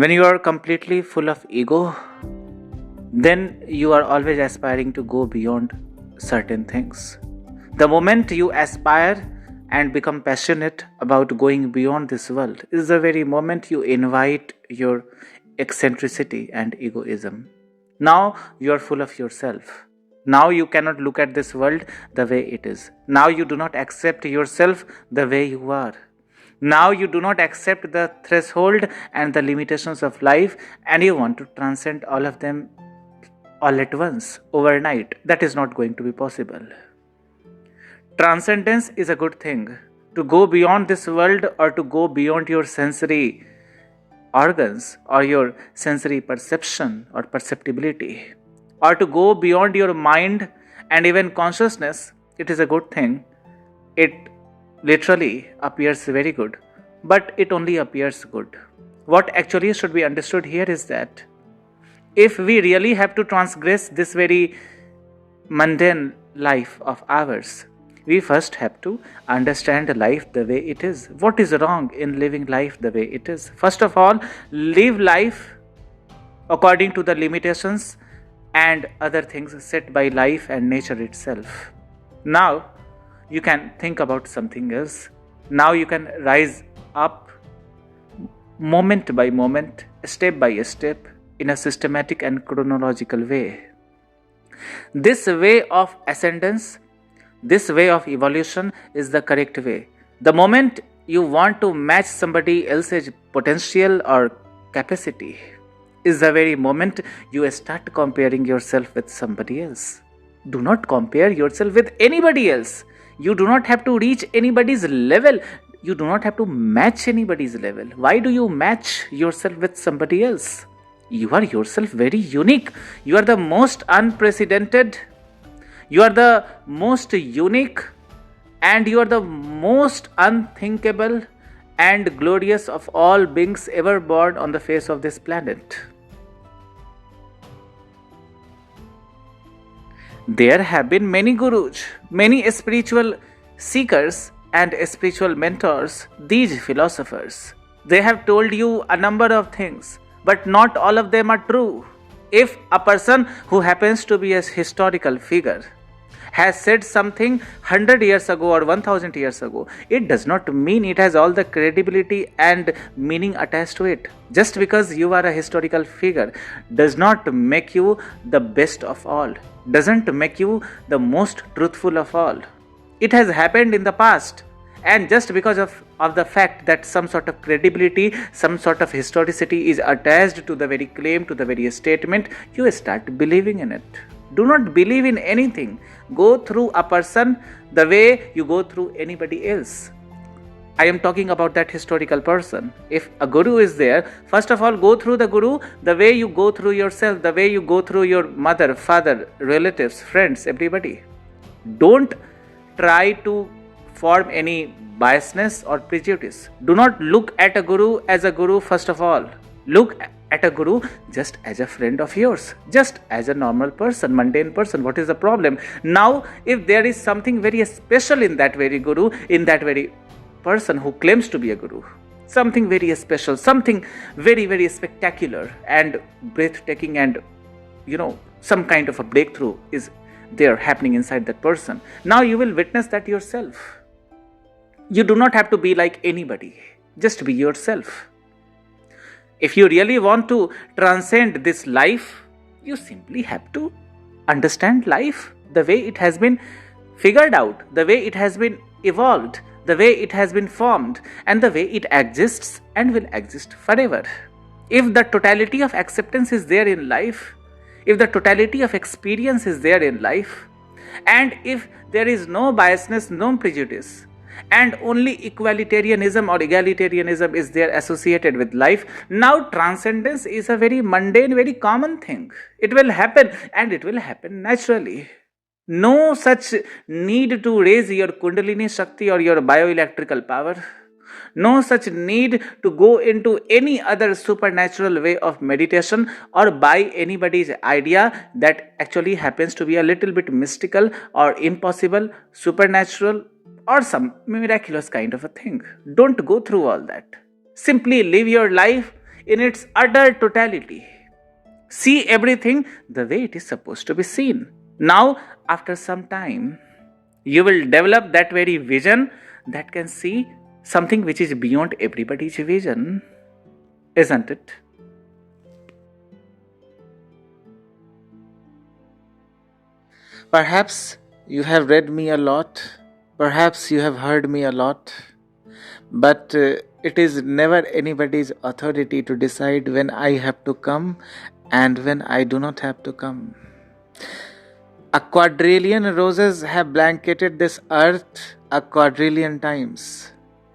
When you are completely full of ego, then you are always aspiring to go beyond certain things. The moment you aspire and become passionate about going beyond this world is the very moment you invite your eccentricity and egoism. Now you are full of yourself. Now you cannot look at this world the way it is. Now you do not accept yourself the way you are. Now you do not accept the threshold and the limitations of life, and you want to transcend all of them all at once, overnight. That is not going to be possible. Transcendence is a good thing. To go beyond this world, or to go beyond your sensory organs or your sensory perception or perceptibility, or to go beyond your mind and even consciousness, it is a good thing. It literally appears very good, but it only appears good. What actually should be understood here is that if we really have to transgress this very mundane life of ours, we first have to understand life the way it is. What is wrong in living life the way it is? First of all, live life according to the limitations and other things set by life and nature itself. Now, you can think about something else. Now you can rise up moment by moment, step by step, in a systematic and chronological way. This way of ascendance, this way of evolution is the correct way. The moment you want to match somebody else's potential or capacity is the very moment you start comparing yourself with somebody else. Do not compare yourself with anybody else. You do not have to reach anybody's level. You do not have to match anybody's level. Why do you match yourself with somebody else? You are yourself very unique. You are the most unprecedented. You are the most unique, and you are the most unthinkable and glorious of all beings ever born on the face of this planet. There have been many gurus, many spiritual seekers and spiritual mentors, these philosophers. They have told you a number of things, but not all of them are true. If a person who happens to be a historical figure has said something 100 years ago or 1000 years ago, it does not mean it has all the credibility and meaning attached to it. Just because you are a historical figure does not make you the best of all, doesn't make you the most truthful of all. It has happened in the past, and just because of the fact that some sort of credibility, some sort of historicity is attached to the very claim, to the very statement, you start believing in it. Do not believe in anything. Go through a person the way you go through anybody else. I am talking about that historical person. If a guru is there, first of all, go through the guru the way you go through yourself, the way you go through your mother, father, relatives, friends, everybody. Don't try to form any biasness or prejudice. Do not look at a guru as a guru first of all. Look at a guru just as a friend of yours, just as a normal person, mundane person. What is the problem? Now, if there is something very special in that very guru, in that very person who claims to be a guru, something very special, something very, very spectacular and breathtaking, and some kind of a breakthrough is there happening inside that person. Now you will witness that yourself. You do not have to be like anybody. Just be yourself. If you really want to transcend this life, you simply have to understand life the way it has been figured out, the way it has been evolved, the way it has been formed, and the way it exists and will exist forever. If the totality of acceptance is there in life, if the totality of experience is there in life, and if there is no biasness, no prejudice, and only equalitarianism or egalitarianism is there associated with life, now transcendence is a very mundane, very common thing. It will happen, and it will happen naturally. No such need to raise your Kundalini Shakti or your bioelectrical power. No such need to go into any other supernatural way of meditation or buy anybody's idea that actually happens to be a little bit mystical or impossible, supernatural, or some miraculous kind of a thing. Don't go through all that. Simply live your life in its utter totality. See everything the way it is supposed to be seen. Now, after some time, you will develop that very vision that can see something which is beyond everybody's vision, isn't it? Perhaps you have read me a lot, perhaps you have heard me a lot, but it is never anybody's authority to decide when I have to come and when I do not have to come. A quadrillion roses have blanketed this earth a quadrillion times.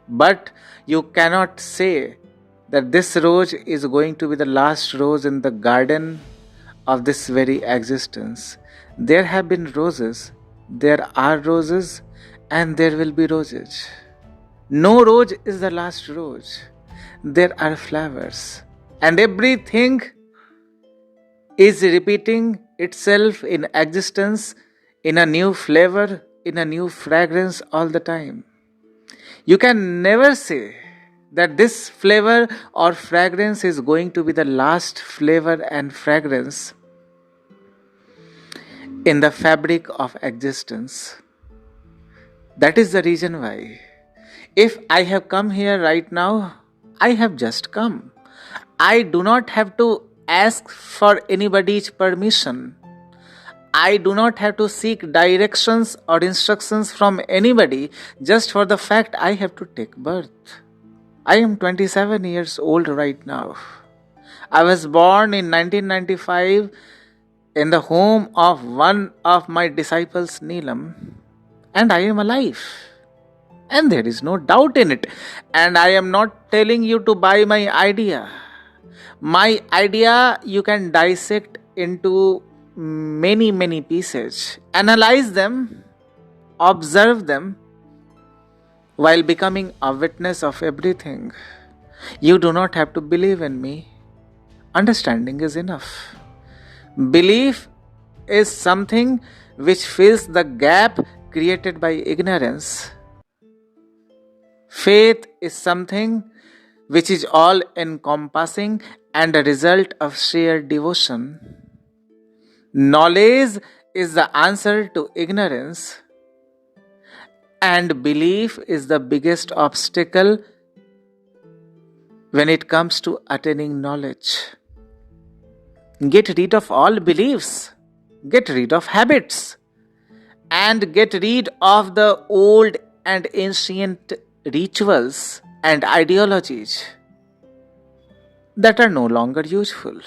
But you cannot say that this rose is going to be the last rose in the garden of this very existence. There have been roses, there are roses, and there will be roses. No rose is the last rose. There are flowers, and everything is repeating itself in existence in a new flavor, in a new fragrance all the time. You can never say that this flavor or fragrance is going to be the last flavor and fragrance in the fabric of existence. That is the reason why, if I have come here right now, I have just come. I do not have to ask for anybody's permission. I do not have to seek directions or instructions from anybody just for the fact I have to take birth. I am 27 years old right now. I was born in 1995 in the home of one of my disciples, Neelam, and I am alive. And there is no doubt in it. And I am not telling you to buy my idea. My idea you can dissect into many pieces, analyze them, observe them, while becoming a witness of everything. You do not have to believe in me. Understanding is enough. Belief is something which fills the gap created by ignorance. Faith is something which is all encompassing and a result of sheer devotion. Knowledge is the answer to ignorance, and belief is the biggest obstacle when it comes to attaining knowledge. Get rid of all beliefs, get rid of habits, and get rid of the old and ancient rituals and ideologies that are no longer useful.